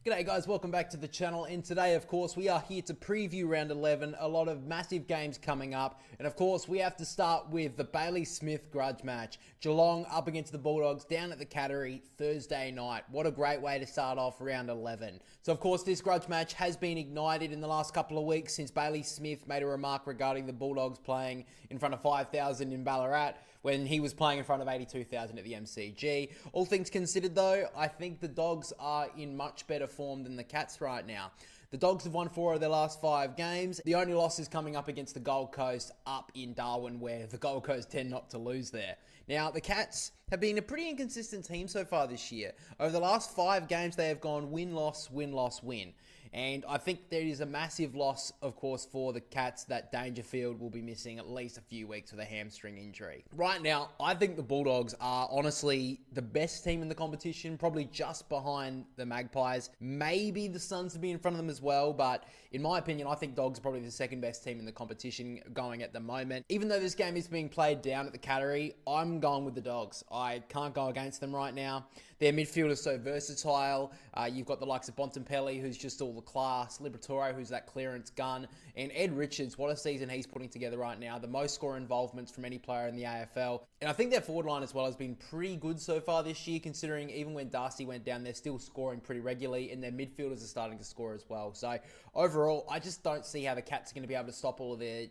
G'day guys, welcome back to the channel, and today of course we are here to preview round 11, a lot of massive games coming up, and of course we have to start with the Bailey Smith grudge match. Geelong up against the Bulldogs down at the Cattery Thursday night. What a great way to start off round 11. So of course this grudge match has been ignited in the last couple of weeks since Bailey Smith made a remark regarding the Bulldogs playing in front of 5,000 in Ballarat when he was playing in front of 82,000 at the MCG. All things considered though, I think the Dogs are in much better form than the Cats right now. The Dogs have won 4 of their last 5 games. The only loss is coming up against the Gold Coast up in Darwin, where the Gold Coast tend not to lose there. Now, the Cats have been a pretty inconsistent team so far this year. Over the last 5 games, they have gone win-loss, win-loss, win. And I think there is a massive loss, of course, for the Cats that Dangerfield will be missing at least a few weeks with a hamstring injury. Right now, I think the Bulldogs are honestly the best team in the competition, probably just behind the Magpies. Maybe the Suns will be in front of them as well, but in my opinion, I think Dogs are probably the second best team in the competition going at the moment. Even though this game is being played down at the Cattery, I'm going with the Dogs. I can't go against them right now. Their midfield is so versatile. You've got the likes of Bontempelli, who's just all the class, Liberatore, who's that clearance gun, and Ed Richards. What a season he's putting together right now. The most score involvements from any player in the AFL. And I think their forward line as well has been pretty good so far this year, considering even when Darcy went down, they're still scoring pretty regularly, and their midfielders are starting to score as well. So overall, I just don't see how the Cats are going to be able to stop all of their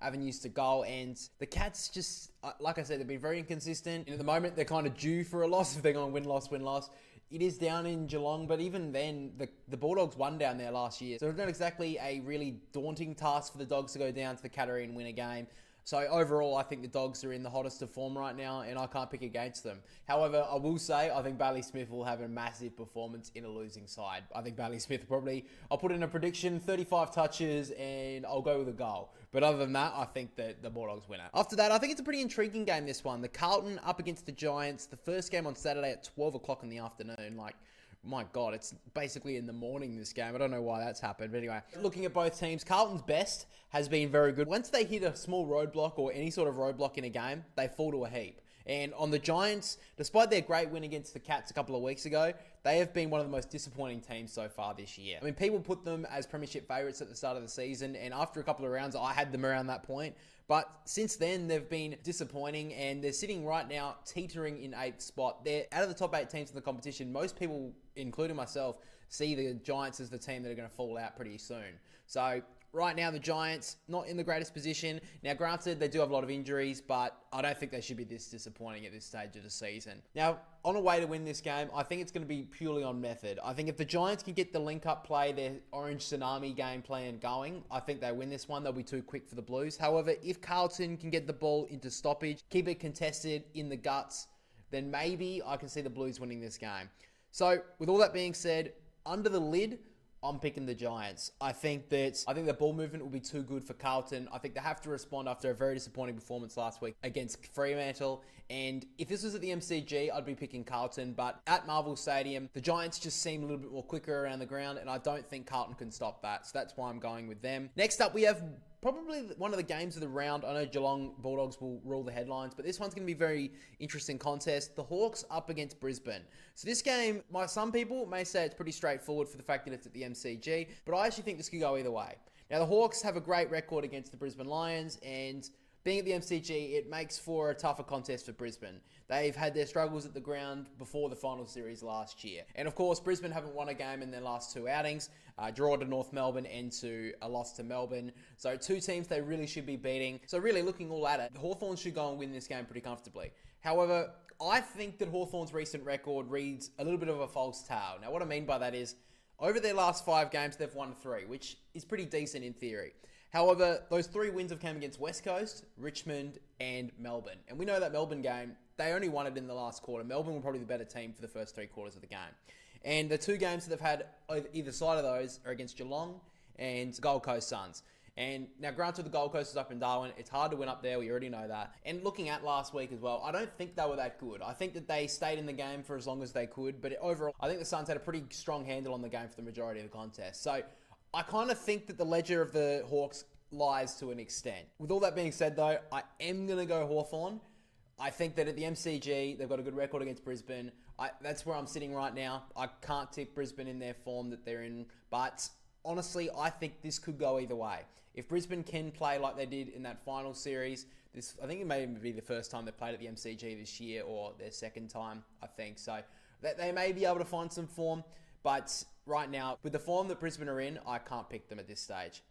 avenues to goal. And the Cats just, like I said, they've been very inconsistent. And at the moment, they're kind of due for a loss if they're going win-loss, win-loss. It is down in Geelong, but even then, the Bulldogs won down there last year. So it's not exactly a really daunting task for the Dogs to go down to the Cattery and win a game. So overall, I think the Dogs are in the hottest of form right now, and I can't pick against them. However, I will say, I think Bailey Smith will have a massive performance in a losing side. I think Bailey Smith probably, I'll put in a prediction, 35 touches, and I'll go with a goal. But other than that, I think that the Bulldogs win it. After that, I think it's a pretty intriguing game, this one. The Carlton up against the Giants. The first game on Saturday at 12 o'clock in the afternoon. Like, my God, it's basically in the morning, this game. I don't know why that's happened. But anyway, looking at both teams, Carlton's best has been very good. Once they hit a small roadblock or any sort of roadblock in a game, they fall to a heap. And on the Giants, despite their great win against the Cats a couple of weeks ago, they have been one of the most disappointing teams so far this year. I mean, people put them as premiership favourites at the start of the season, and after a couple of rounds, I had them around that point. But since then, they've been disappointing, and they're sitting right now teetering in 8th spot. They're out of the top 8 teams in the competition. Most people, including myself, see the Giants as the team that are going to fall out pretty soon. So right now, the Giants, not in the greatest position. Now, granted, they do have a lot of injuries, but I don't think they should be this disappointing at this stage of the season. Now, on a way to win this game, I think it's going to be purely on method. I think if the Giants can get the link-up play, their Orange Tsunami game plan going, I think they win this one. They'll be too quick for the Blues. However, if Carlton can get the ball into stoppage, keep it contested in the guts, then maybe I can see the Blues winning this game. So, with all that being said, under the lid, I'm picking the Giants. I think the ball movement will be too good for Carlton. I think they have to respond after a very disappointing performance last week against Fremantle. And if this was at the MCG, I'd be picking Carlton. But at Marvel Stadium, the Giants just seem a little bit more quicker around the ground, and I don't think Carlton can stop that. So that's why I'm going with them. Next up, we have probably one of the games of the round. I know Geelong Bulldogs will rule the headlines, but this one's going to be a very interesting contest. The Hawks up against Brisbane. So this game, some people may say it's pretty straightforward for the fact that it's at the MCG, but I actually think this could go either way. Now, the Hawks have a great record against the Brisbane Lions, and being at the MCG, it makes for a tougher contest for Brisbane. They've had their struggles at the ground before the final series last year. And of course, Brisbane haven't won a game in their last 2 outings. Draw to North Melbourne and to a loss to Melbourne. So 2 teams they really should be beating. So really looking all at it, Hawthorn should go and win this game pretty comfortably. However, I think that Hawthorn's recent record reads a little bit of a false tale. Now what I mean by that is, over their last 5 games, they've won 3, which is pretty decent in theory. However, those 3 wins have come against West Coast, Richmond, and Melbourne. And we know that Melbourne game, they only won it in the last quarter. Melbourne were probably the better team for the first 3 quarters of the game. And the 2 games that they've had either side of those are against Geelong and Gold Coast Suns. And now, granted, the Gold Coast is up in Darwin. It's hard to win up there. We already know that. And looking at last week as well, I don't think they were that good. I think that they stayed in the game for as long as they could. But overall, I think the Suns had a pretty strong handle on the game for the majority of the contest. So I kind of think that the ledger of the Hawks lies to an extent. With all that being said, though, I am going to go Hawthorn. I think that at the MCG, they've got a good record against Brisbane. That's where I'm sitting right now. I can't tip Brisbane in their form that they're in, but honestly, I think this could go either way. If Brisbane can play like they did in that final series, I think it may be the first time they played at the MCG this year, or their second time, I think. So they may be able to find some form, but right now, with the form that Brisbane are in, I can't pick them at this stage.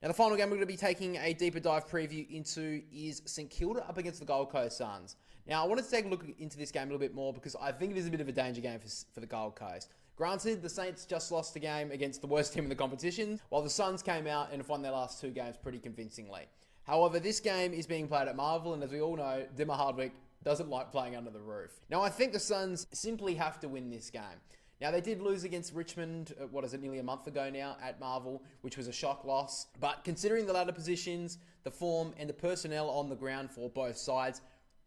Now, the final game we're going to be taking a deeper dive preview into is St Kilda up against the Gold Coast Suns. Now, I wanted to take a look into this game a little bit more because I think it is a bit of a danger game for the Gold Coast. Granted, the Saints just lost a game against the worst team in the competition, while the Suns came out and won their last two games pretty convincingly. However, this game is being played at Marvel, and as we all know, Dimma Hardwick doesn't like playing under the roof. Now, I think the Suns simply have to win this game. Now, they did lose against Richmond, nearly a month ago now at Marvel, which was a shock loss. But considering the ladder positions, the form, and the personnel on the ground for both sides,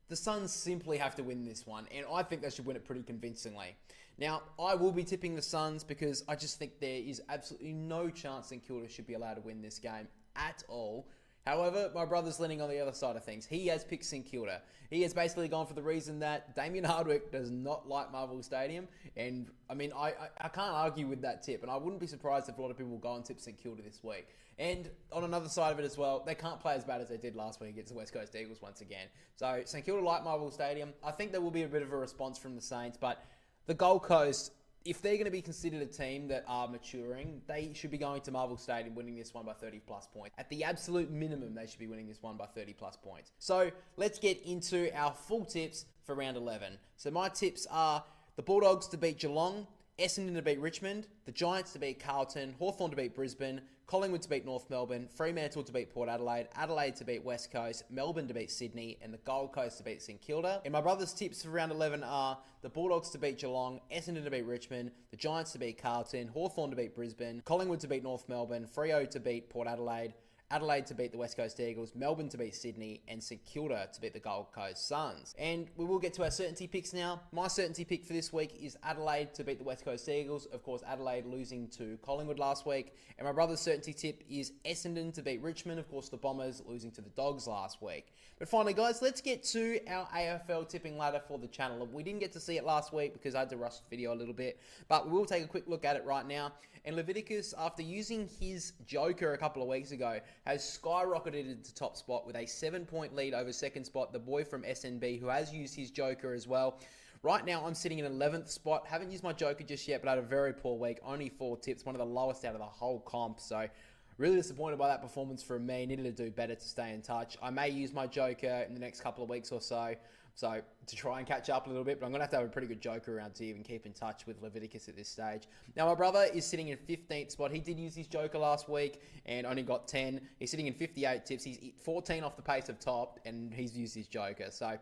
the Suns simply have to win this one, and I think they should win it pretty convincingly. Now, I will be tipping the Suns because I just think there is absolutely no chance St Kilda should be allowed to win this game at all. However, my brother's leaning on the other side of things. He has picked St Kilda. He has basically gone for the reason that Damien Hardwick does not like Marvel Stadium. And, I mean, I can't argue with that tip. And I wouldn't be surprised if a lot of people will go and tip St Kilda this week. And on another side of it as well, they can't play as bad as they did last week against the West Coast Eagles once again. So, St Kilda like Marvel Stadium. I think there will be a bit of a response from the Saints. But the Gold Coast, if they're going to be considered a team that are maturing, they should be going to Marvel Stadium winning this one by 30 plus points. At the absolute minimum, they should be winning this one by 30 plus points. So let's get into our full tips for round 11. So my tips are the Bulldogs to beat Geelong, Essendon to beat Richmond, the Giants to beat Carlton, Hawthorn to beat Brisbane, Collingwood to beat North Melbourne, Fremantle to beat Port Adelaide, Adelaide to beat West Coast, Melbourne to beat Sydney, and the Gold Coast to beat St Kilda. And my brother's tips for round 11 are the Bulldogs to beat Geelong, Essendon to beat Richmond, the Giants to beat Carlton, Hawthorn to beat Brisbane, Collingwood to beat North Melbourne, Freo to beat Port Adelaide, Adelaide to beat the West Coast Eagles, Melbourne to beat Sydney, and St Kilda to beat the Gold Coast Suns. And we will get to our certainty picks now. My certainty pick for this week is Adelaide to beat the West Coast Eagles. Of course, Adelaide losing to Collingwood last week. And my brother's certainty tip is Essendon to beat Richmond. Of course, the Bombers losing to the Dogs last week. But finally, guys, let's get to our AFL tipping ladder for the channel. We didn't get to see it last week because I had to rush the video a little bit, but we will take a quick look at it right now. And Leviticus, after using his Joker a couple of weeks ago, has skyrocketed into top spot with a 7-point lead over second spot, the boy from SNB, who has used his Joker as well. Right now, I'm sitting in 11th spot. Haven't used my Joker just yet, but I had a very poor week. Only 4 tips, one of the lowest out of the whole comp. So, really disappointed by that performance from me. Needed to do better to stay in touch. I may use my Joker in the next couple of weeks or so. So, to try and catch up a little bit, but I'm going to have a pretty good Joker around to even keep in touch with Leviticus at this stage. Now, my brother is sitting in 15th spot. He did use his Joker last week and only got 10. He's sitting in 58 tips. He's 14 off the pace of top, and he's used his Joker. So,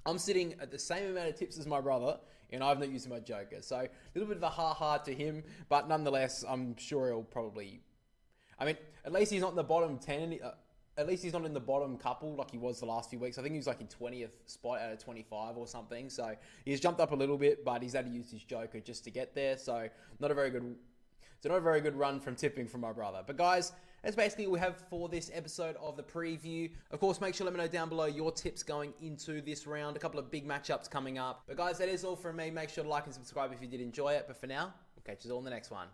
I'm sitting at the same amount of tips as my brother, and I've not used my Joker. So, a little bit of a ha-ha to him, but nonetheless, I'm sure he'll probably... I mean, at least he's not in the bottom 10... At least he's not in the bottom couple like he was the last few weeks. I think he was like in 20th spot out of 25 or something. So he's jumped up a little bit, but he's had to use his Joker just to get there. So not a very good run from tipping from my brother. But guys, that's basically what we have for this episode of the preview. Of course, make sure to let me know down below your tips going into this round. A couple of big matchups coming up. But guys, that is all from me. Make sure to like and subscribe if you did enjoy it. But for now, we'll catch you all in the next one.